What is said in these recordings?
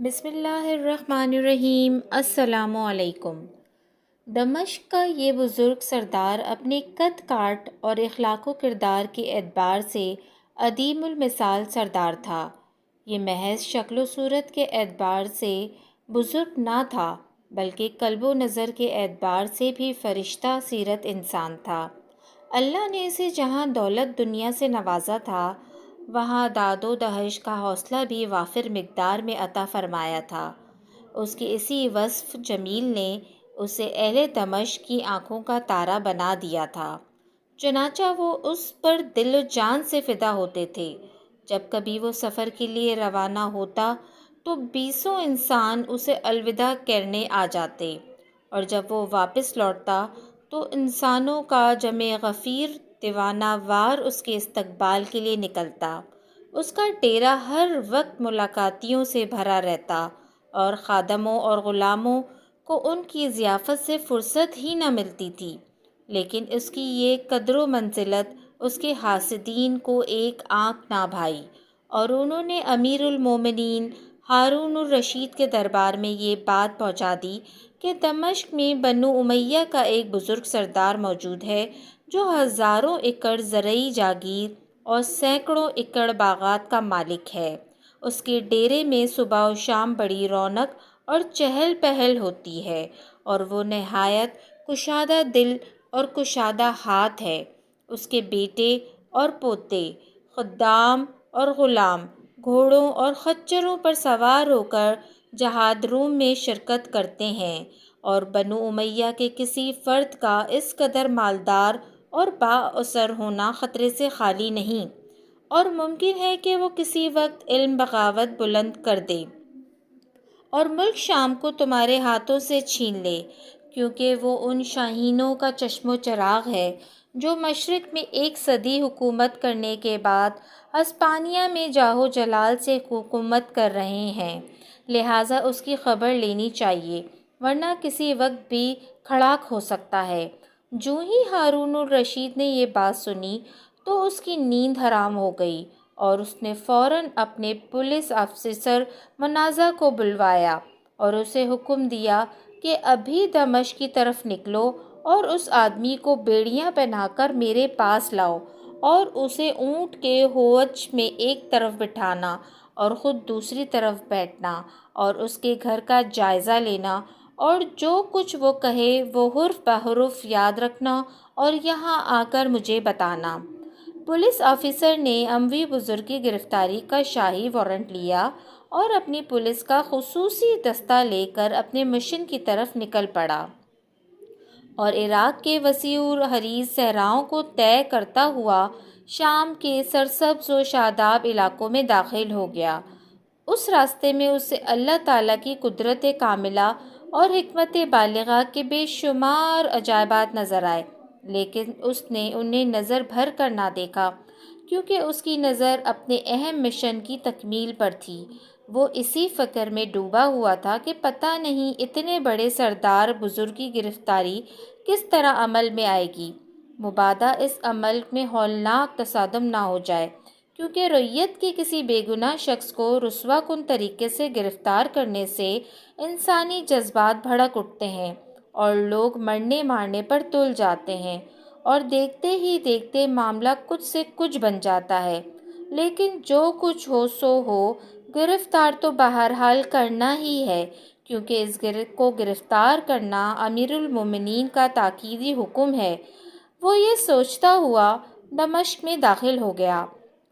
بسم اللہ الرحمن الرحیم۔ السلام علیکم۔ دمشق کا یہ بزرگ سردار اپنے قد کاٹ اور اخلاق و کردار کے اعتبار سے عدیم المثال سردار تھا۔ یہ محض شکل و صورت کے اعتبار سے بزرگ نہ تھا بلکہ قلب و نظر کے اعتبار سے بھی فرشتہ سیرت انسان تھا۔ اللہ نے اسے جہاں دولت دنیا سے نوازا تھا وہاں داد و دہش کا حوصلہ بھی وافر مقدار میں عطا فرمایا تھا۔ اس کے اسی وصف جمیل نے اسے اہل دمشق کی آنکھوں کا تارا بنا دیا تھا، چنانچہ وہ اس پر دل و جان سے فدا ہوتے تھے۔ جب کبھی وہ سفر کے لیے روانہ ہوتا تو بیسوں انسان اسے الوداع کرنے آ جاتے، اور جب وہ واپس لوٹتا تو انسانوں کا جمع غفیر دیوانہ وار اس کے استقبال کے لیے نکلتا۔ اس کا ڈیرا ہر وقت ملاقاتیوں سے بھرا رہتا اور خادموں اور غلاموں کو ان کی ضیافت سے فرصت ہی نہ ملتی تھی، لیکن اس کی یہ قدر و منزلت اس کے حاسدین کو ایک آنکھ نہ بھائی، اور انہوں نے امیر المومنین ہارون الرشید کے دربار میں یہ بات پہنچا دی کہ دمشق میں بنو امیہ کا ایک بزرگ سردار موجود ہے جو ہزاروں ایکڑ زرعی جاگیر اور سینکڑوں ایکڑ باغات کا مالک ہے۔ اس کے ڈیرے میں صبح و شام بڑی رونق اور چہل پہل ہوتی ہے، اور وہ نہایت کشادہ دل اور کشادہ ہاتھ ہے۔ اس کے بیٹے اور پوتے، خدام اور غلام گھوڑوں اور خچروں پر سوار ہو کر جہاد روم میں شرکت کرتے ہیں، اور بنو امیہ کے کسی فرد کا اس قدر مالدار اور با اثر ہونا خطرے سے خالی نہیں، اور ممکن ہے کہ وہ کسی وقت علم بغاوت بلند کر دے اور ملک شام کو تمہارے ہاتھوں سے چھین لے، کیونکہ وہ ان شاہینوں کا چشم و چراغ ہے جو مشرق میں ایک صدی حکومت کرنے کے بعد ہسپانیہ میں جاہ و جلال سے حکومت کر رہے ہیں۔ لہٰذا اس کی خبر لینی چاہیے، ورنہ کسی وقت بھی کھڑاک ہو سکتا ہے۔ جو ہی ہارون الرشید نے یہ بات سنی تو اس کی نیند حرام ہو گئی، اور اس نے فوراً اپنے پولیس افسر منازع کو بلوایا اور اسے حکم دیا کہ ابھی دمشق کی طرف نکلو اور اس آدمی کو بیڑیاں پہنا کر میرے پاس لاؤ، اور اسے اونٹ کے ہوچ میں ایک طرف بٹھانا اور خود دوسری طرف بیٹھنا، اور اس کے گھر کا جائزہ لینا، اور جو کچھ وہ کہے وہ حرف بحرف یاد رکھنا اور یہاں آ کر مجھے بتانا۔ پولیس آفیسر نے اموی بزرگ کی گرفتاری کا شاہی وارنٹ لیا اور اپنی پولیس کا خصوصی دستہ لے کر اپنے مشن کی طرف نکل پڑا، اور عراق کے وسیع الحریص صحراؤں کو طے کرتا ہوا شام کے سرسبز و شاداب علاقوں میں داخل ہو گیا۔ اس راستے میں اسے اللہ تعالیٰ کی قدرت کاملہ اور حکمت بالغہ کے بے شمار عجائبات نظر آئے، لیکن اس نے انہیں نظر بھر کر نہ دیکھا، کیونکہ اس کی نظر اپنے اہم مشن کی تکمیل پر تھی۔ وہ اسی فکر میں ڈوبا ہوا تھا کہ پتہ نہیں اتنے بڑے سردار بزرگ کی گرفتاری کس طرح عمل میں آئے گی، مبادا اس عمل میں ہولناک تصادم نہ ہو جائے، کیونکہ رعیت کے کسی بے گناہ شخص کو رسوا کن طریقے سے گرفتار کرنے سے انسانی جذبات بھڑک اٹھتے ہیں اور لوگ مرنے مارنے پر تل جاتے ہیں، اور دیکھتے ہی دیکھتے معاملہ کچھ سے کچھ بن جاتا ہے۔ لیکن جو کچھ ہو سو ہو، گرفتار تو بہرحال کرنا ہی ہے، کیونکہ اس کو گرفتار کرنا امیر المومنین کا تاکیدی حکم ہے۔ وہ یہ سوچتا ہوا دمشق میں داخل ہو گیا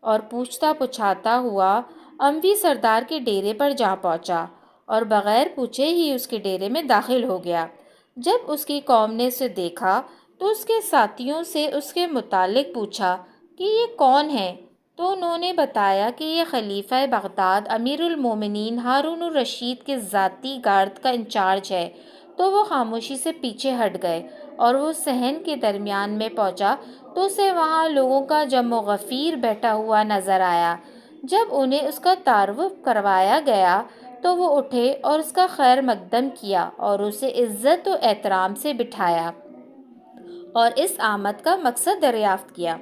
اور پوچھتا پچھاتا ہوا اموی سردار کے ڈیرے پر جا پہنچا، اور بغیر پوچھے ہی اس کے ڈیرے میں داخل ہو گیا۔ جب اس کی قوم نے اسے دیکھا تو اس کے ساتھیوں سے اس کے متعلق پوچھا کہ یہ کون ہے، تو انہوں نے بتایا کہ یہ خلیفہ بغداد امیر المومنین ہارون الرشید کے ذاتی گارد کا انچارج ہے۔ تو وہ خاموشی سے پیچھے ہٹ گئے، اور وہ صحن کے درمیان میں پہنچا تو اسے وہاں لوگوں کا جمع غفیر بیٹھا ہوا نظر آیا۔ جب انہیں اس کا تعارف کروایا گیا تو وہ اٹھے اور اس کا خیر مقدم کیا اور اسے عزت و احترام سے بٹھایا اور اس آمد کا مقصد دریافت کیا۔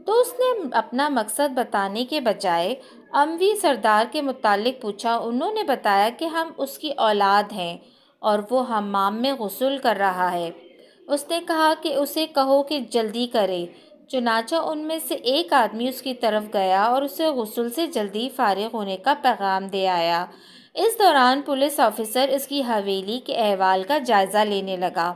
تو اس نے اپنا مقصد بتانے کے بجائے اموی سردار کے متعلق پوچھا۔ انہوں نے بتایا کہ ہم اس کی اولاد ہیں اور وہ حمام میں غسل کر رہا ہے۔ اس نے کہا کہ اسے کہو کہ جلدی کرے۔ چنانچہ ان میں سے ایک آدمی اس کی طرف گیا اور اسے غسل سے جلدی فارغ ہونے کا پیغام دے آیا۔ اس دوران پولیس آفیسر اس کی حویلی کے احوال کا جائزہ لینے لگا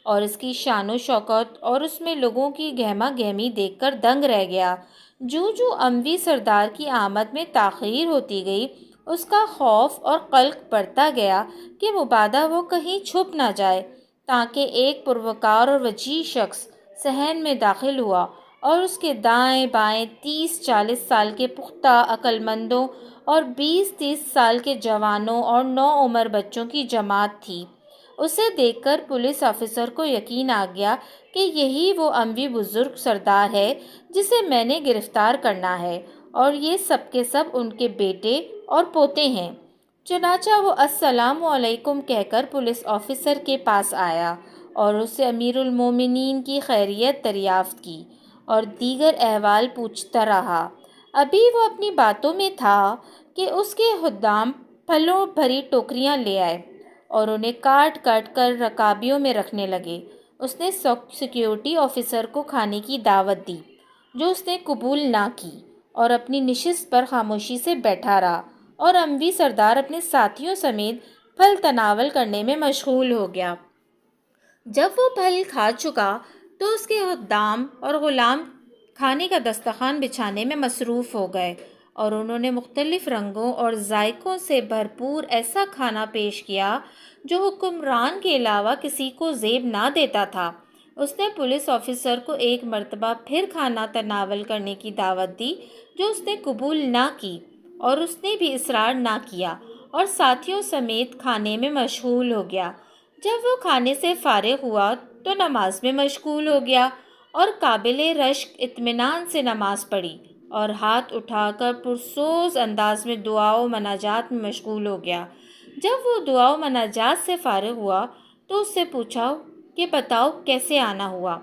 اور اس کی شان و شوکت اور اس میں لوگوں کی گہما گہمی دیکھ کر دنگ رہ گیا۔ جوں جوں اموی سردار کی آمد میں تاخیر ہوتی گئی، اس کا خوف اور قلق بڑھتا گیا کہ مبادا وہ کہیں چھپ نہ جائے، تاکہ ایک پروکار اور وجیح شخص صحن میں داخل ہوا اور اس کے دائیں بائیں 30-40 سال کے پختہ عقل مندوں اور 20-30 سال کے جوانوں اور نوعمر بچوں کی جماعت تھی۔ اسے دیکھ کر پولیس آفیسر کو یقین آ گیا کہ یہی وہ اموی بزرگ سردار ہے جسے میں نے گرفتار کرنا ہے، اور یہ سب کے سب ان کے بیٹے اور پوتے ہیں۔ چنانچہ وہ السلام علیکم کہہ کر پولیس آفیسر کے پاس آیا اور اس سے امیر المومنین کی خیریت دریافت کی اور دیگر احوال پوچھتا رہا۔ ابھی وہ اپنی باتوں میں تھا کہ اس کے خدام پھلوں بھری ٹوکریاں لے آئے اور انہیں کاٹ کاٹ کر رکابیوں میں رکھنے لگے۔ اس نے سیکیورٹی آفیسر کو کھانے کی دعوت دی، جو اس نے قبول نہ کی، اور اپنی نشست پر خاموشی سے بیٹھا رہا، اور اموی سردار اپنے ساتھیوں سمیت پھل تناول کرنے میں مشغول ہو گیا۔ جب وہ پھل کھا چکا تو اس کے خدام اور غلام کھانے کا دسترخوان بچھانے میں مصروف ہو گئے، اور انہوں نے مختلف رنگوں اور ذائقوں سے بھرپور ایسا کھانا پیش کیا جو حکمران کے علاوہ کسی کو زیب نہ دیتا تھا۔ اس نے پولیس آفیسر کو ایک مرتبہ پھر کھانا تناول کرنے کی دعوت دی، جو اس نے قبول نہ کی، اور اس نے بھی اصرار نہ کیا اور ساتھیوں سمیت کھانے میں مشغول ہو گیا۔ جب وہ کھانے سے فارغ ہوا تو نماز میں مشغول ہو گیا اور قابل رشک اطمینان سے نماز پڑھی اور ہاتھ اٹھا کر پرسوز انداز میں دعا و مناجات میں مشغول ہو گیا۔ جب وہ دعا و مناجات سے فارغ ہوا تو اس سے پوچھا کہ بتاؤ کیسے آنا ہوا۔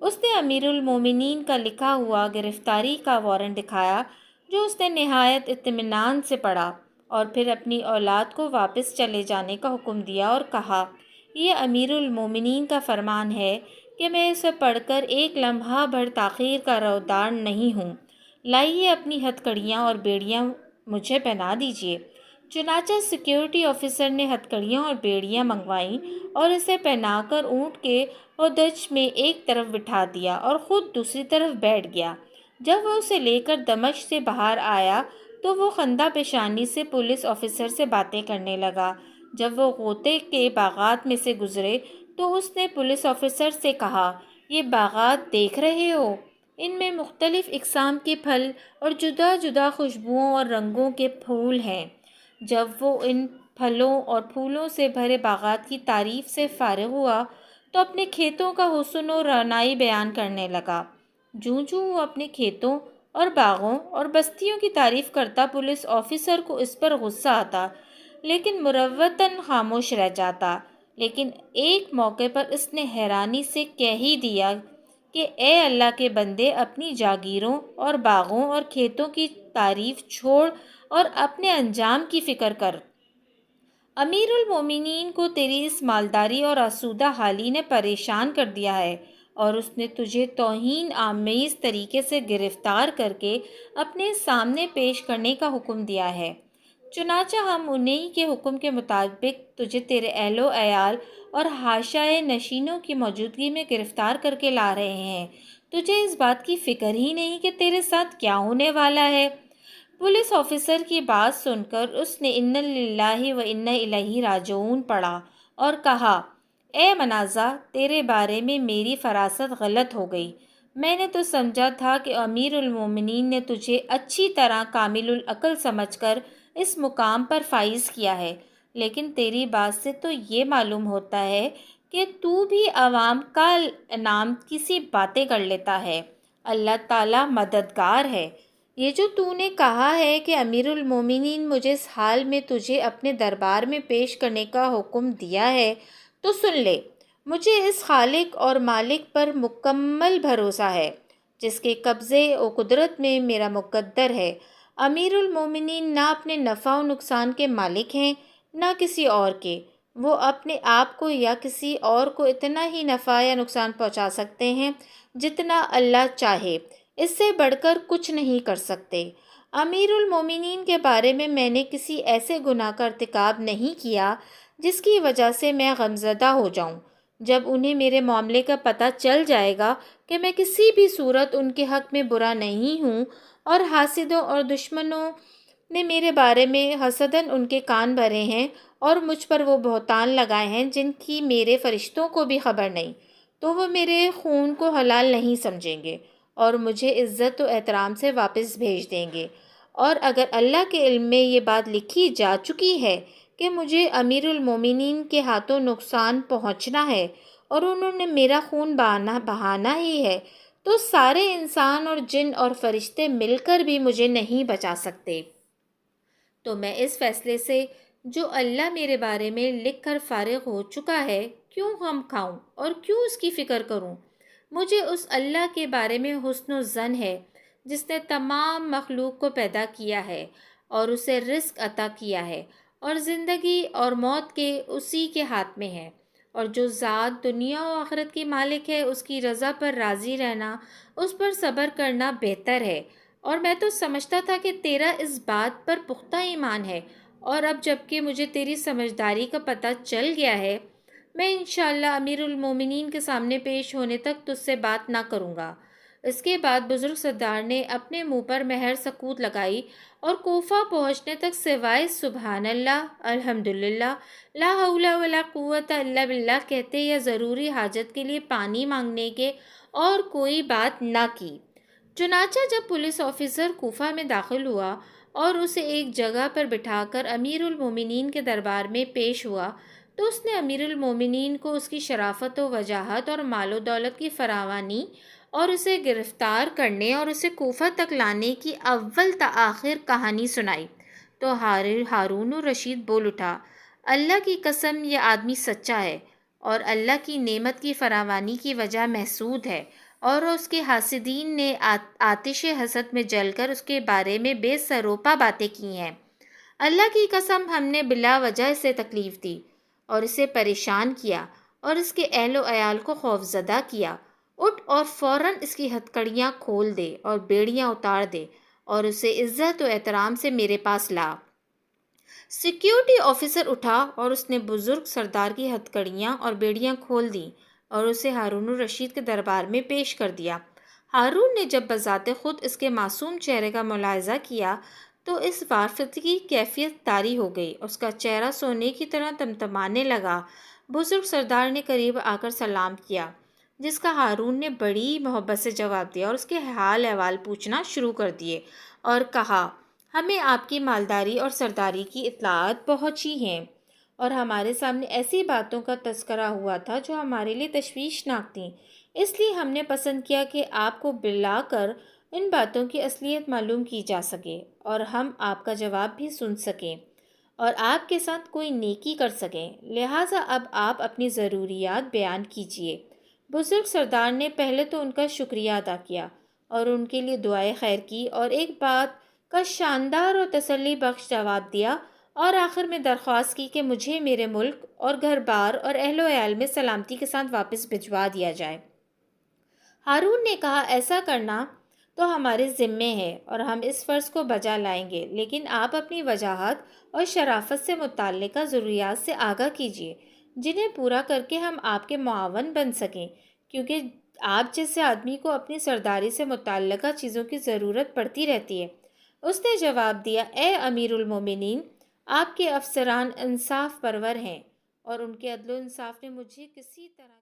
اس نے امیر المومنین کا لکھا ہوا گرفتاری کا وارنٹ دکھایا، جو اس نے نہایت اطمینان سے پڑھا، اور پھر اپنی اولاد کو واپس چلے جانے کا حکم دیا اور کہا، یہ امیر المومنین کا فرمان ہے کہ میں اسے پڑھ کر ایک لمحہ بھر تاخیر کا روادار نہیں ہوں۔ لائیے اپنی ہتھ کڑیاں اور بیڑیاں مجھے پہنا دیجیے۔ چنانچہ سیکیورٹی آفیسر نے ہتھ کڑیاں اور بیڑیاں منگوائیں اور اسے پہنا کر اونٹ کے ہودج میں ایک طرف بٹھا دیا اور خود دوسری طرف بیٹھ گیا۔ جب وہ اسے لے کر دمشق سے باہر آیا تو وہ خندہ پیشانی سے پولیس آفیسر سے باتیں کرنے لگا۔ جب وہ غوطے کے باغات میں سے گزرے تو اس نے پولیس آفیسر سے کہا، یہ باغات دیکھ رہے ہو؟ ان میں مختلف اقسام کے پھل اور جدا جدا خوشبوؤں اور رنگوں کے پھول ہیں۔ جب وہ ان پھلوں اور پھولوں سے بھرے باغات کی تعریف سے فارغ ہوا تو اپنے کھیتوں کا حسن و رونائی بیان کرنے لگا۔ جوں جوں وہ اپنے کھیتوں اور باغوں اور بستیوں کی تعریف کرتا، پولیس آفیسر کو اس پر غصہ آتا، لیکن مروتاً خاموش رہ جاتا۔ لیکن ایک موقع پر اس نے حیرانی سے کہہ ہی دیا کہ اے اللہ کے بندے، اپنی جاگیروں اور باغوں اور کھیتوں کی تعریف چھوڑ اور اپنے انجام کی فکر کر۔ امیر المومنین کو تیری اس مالداری اور آسودہ حالی نے پریشان کر دیا ہے، اور اس نے تجھے توہین آمیز طریقے سے گرفتار کر کے اپنے سامنے پیش کرنے کا حکم دیا ہے۔ چنانچہ ہم انہی کے حکم کے مطابق تجھے تیرے اہل و عیال اور حاشائے نشینوں کی موجودگی میں گرفتار کر کے لا رہے ہیں۔ تجھے اس بات کی فکر ہی نہیں کہ تیرے ساتھ کیا ہونے والا ہے۔ پولیس آفیسر کی بات سن کر اس نے انا للہ و انا الیہ راجعون پڑھا اور کہا، اے منازع، تیرے بارے میں میری فراست غلط ہو گئی۔ میں نے تو سمجھا تھا کہ امیر المومنین نے تجھے اچھی طرح کامل العقل سمجھ کر اس مقام پر فائز کیا ہے، لیکن تیری بات سے تو یہ معلوم ہوتا ہے کہ تو بھی عوام کا انعام کی سی باتیں کر لیتا ہے۔ اللہ تعالیٰ مددگار ہے۔ یہ جو تو نے کہا ہے کہ امیر المومنین مجھے اس حال میں تجھے اپنے دربار میں پیش کرنے کا حکم دیا ہے تو سن لے۔ مجھے اس خالق اور مالک پر مکمل بھروسہ ہے جس کے قبضے و قدرت میں میرا مقدر ہے۔ امیر المومنین نہ اپنے نفع و نقصان کے مالک ہیں نہ کسی اور کے۔ وہ اپنے آپ کو یا کسی اور کو اتنا ہی نفع یا نقصان پہنچا سکتے ہیں جتنا اللہ چاہے، اس سے بڑھ کر کچھ نہیں کر سکتے۔ امیر المومنین کے بارے میں نے کسی ایسے گناہ کا ارتکاب نہیں کیا جس کی وجہ سے میں غمزدہ ہو جاؤں۔ جب انہیں میرے معاملے کا پتہ چل جائے گا کہ میں کسی بھی صورت ان کے حق میں برا نہیں ہوں، اور حاسدوں اور دشمنوں نے میرے بارے میں حسداً ان کے کان بھرے ہیں اور مجھ پر وہ بہتان لگائے ہیں جن کی میرے فرشتوں کو بھی خبر نہیں، تو وہ میرے خون کو حلال نہیں سمجھیں گے اور مجھے عزت و احترام سے واپس بھیج دیں گے۔ اور اگر اللہ کے علم میں یہ بات لکھی جا چکی ہے کہ مجھے امیر المومنین کے ہاتھوں نقصان پہنچنا ہے اور انہوں نے میرا خون بہانا ہی ہے، تو سارے انسان اور جن اور فرشتے مل کر بھی مجھے نہیں بچا سکتے۔ تو میں اس فیصلے سے جو اللہ میرے بارے میں لکھ کر فارغ ہو چکا ہے کیوں غم کھاؤں اور کیوں اس کی فکر کروں؟ مجھے اس اللہ کے بارے میں حسن و ظن ہے جس نے تمام مخلوق کو پیدا کیا ہے اور اسے رزق عطا کیا ہے، اور زندگی اور موت کے اسی کے ہاتھ میں ہے، اور جو ذات دنیا و آخرت کی مالک ہے اس کی رضا پر راضی رہنا، اس پر صبر کرنا بہتر ہے۔ اور میں تو سمجھتا تھا کہ تیرا اس بات پر پختہ ایمان ہے، اور اب جب کہ مجھے تیری سمجھداری کا پتہ چل گیا ہے، میں انشاءاللہ امیر المومنین کے سامنے پیش ہونے تک تجھ سے بات نہ کروں گا۔ اس کے بعد بزرگ سردار نے اپنے منہ پر مہر سکوت لگائی اور کوفہ پہنچنے تک سوائے سبحان اللہ، الحمدللہ، لا حول ولا قوت الا باللہ کہتے یا ضروری حاجت کے لیے پانی مانگنے کے اور کوئی بات نہ کی۔ چنانچہ جب پولیس آفیسر کوفہ میں داخل ہوا اور اسے ایک جگہ پر بٹھا کر امیر المومنین کے دربار میں پیش ہوا، تو اس نے امیر المومنین کو اس کی شرافت و وجاہت اور مال و دولت کی فراوانی اور اسے گرفتار کرنے اور اسے کوفہ تک لانے کی اول تا آخر کہانی سنائی۔ تو ہارون الرشید بول اٹھا، اللہ کی قسم یہ آدمی سچا ہے اور اللہ کی نعمت کی فراوانی کی وجہ محسود ہے، اور اس کے حاسدین نے آتش حسد میں جل کر اس کے بارے میں بے سروپا باتیں کی ہیں۔ اللہ کی قسم ہم نے بلا وجہ اسے تکلیف دی اور اسے پریشان کیا اور اس کے اہل و عیال کو خوفزدہ کیا۔ اٹھ اور فوراً اس کی ہتھکڑیاں کھول دے اور بیڑیاں اتار دے اور اسے عزت و احترام سے میرے پاس لا۔ سیکیورٹی آفیسر اٹھا اور اس نے بزرگ سردار کی ہتھکڑیاں اور بیڑیاں کھول دیں اور اسے ہارون الرشید کے دربار میں پیش کر دیا۔ ہارون نے جب بذات خود اس کے معصوم چہرے کا ملاحظہ کیا تو اس وارفت کی کیفیت طاری ہو گئی، اس کا چہرہ سونے کی طرح تمتمانے لگا۔ بزرگ سردار نے قریب آ کر سلام کیا، جس کا ہارون نے بڑی محبت سے جواب دیا اور اس کے حال احوال پوچھنا شروع کر دیے اور کہا، ہمیں آپ کی مالداری اور سرداری کی اطلاعات پہنچی ہیں اور ہمارے سامنے ایسی باتوں کا تذکرہ ہوا تھا جو ہمارے لیے تشویشناک تھیں، اس لیے ہم نے پسند کیا کہ آپ کو بلا کر ان باتوں کی اصلیت معلوم کی جا سکے اور ہم آپ کا جواب بھی سن سکیں اور آپ کے ساتھ کوئی نیکی کر سکیں، لہٰذا اب آپ اپنی ضروریات بیان کیجیے۔ بزرگ سردار نے پہلے تو ان کا شکریہ ادا کیا اور ان کے لیے دعائے خیر کی اور ایک بات کا شاندار اور تسلی بخش جواب دیا، اور آخر میں درخواست کی کہ مجھے میرے ملک اور گھر بار اور اہل و عیال میں سلامتی کے ساتھ واپس بھجوا دیا جائے۔ ہارون نے کہا، ایسا کرنا تو ہمارے ذمے ہے اور ہم اس فرض کو بجا لائیں گے، لیکن آپ اپنی وجاہت اور شرافت سے متعلقہ ضروریات سے آگاہ کیجیے جنہیں پورا کر کے ہم آپ کے معاون بن سکیں، کیونکہ آپ جیسے آدمی کو اپنی سرداری سے متعلقہ چیزوں کی ضرورت پڑتی رہتی ہے۔ اس نے جواب دیا، اے امیر المومنین، آپ کے افسران انصاف پرور ہیں اور ان کے عدل و انصاف نے مجھے کسی طرح